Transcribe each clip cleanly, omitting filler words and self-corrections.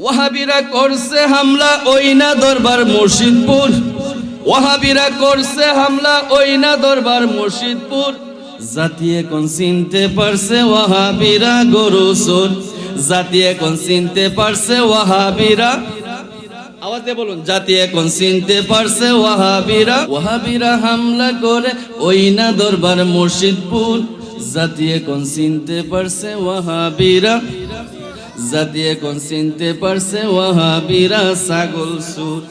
ওয়াহাবিরা করছে হামলা ওই না দরবার মুর্শিদপুর, ওয়াহাবিরা করছে হামলা ওই না দরবার মুর্শিদপুর। জাতি এখন চিনতে পারছে ওয়াহাবিরা গরু চোর, জাতি এখন চিনতে পারছে ওয়াহাবিরা, আওয়াজে বলুন, জাতি এখন চিনতে পারছে ওয়াহাবিরা। ওয়াহাবিরা হামলা করে ওই না দরবার মুর্শিদপুর, জাতি এখন চিনতে পারছে ওয়াহাবিরা, জাতি এখন চিনতে পারছে ওয়াহাবিরা। ছাগল সুর,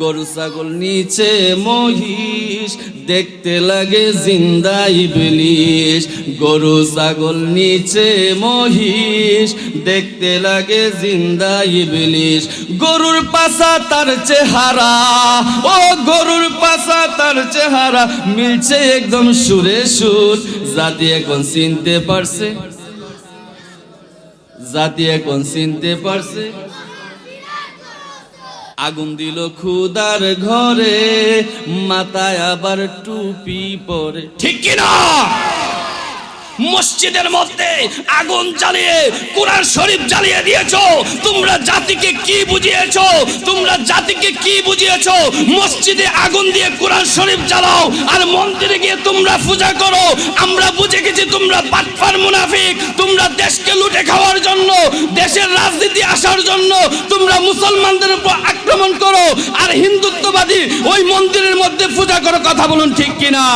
গরু ছাগল নিচে মহিষ, দেখতে লাগে জিন্দা ইবলিশ। গরু ছাগল নিচে মহিষ, দেখতে লাগে জিন্দা ইবলিশ। গরুর পাছা তার চেহারা, ও গরুর পাছা তার চেহারা, মিলছে একদম সুরে সুর। জাতি এখন চিনতে পারছে, জাতি এখন চিনতে পারছে। আগুন দিল খুদার ঘরে, মাথায় আবার টুপি পরে, ঠিক কিনা? মসজিদের মধ্যে আগুন জ্বালিয়ে কোরআন শরীফ জ্বালিয়ে দিয়েছো। তোমরা জাতিকে কি বুঝিয়েছো? তোমরা জাতিকে কি বুঝিয়েছো? মসজিদে আগুন দিয়ে কোরআন শরীফ জ্বালাও আর মন্দিরে গিয়ে তোমরা পূজা করো। আমরা বুঝে গেছি তোমরা বাটপার মুনাফিক। তোমরা দেশকে লুটে খাওয়ার জন্য, দেশের রাজনীতি আসার জন্য তোমরা মুসলমানদের উপর আক্রমণ করো আর হিন্দুত্ববাদী ওই মন্দিরের মধ্যে পূজা করো। কথা বলুন ঠিক কিনা?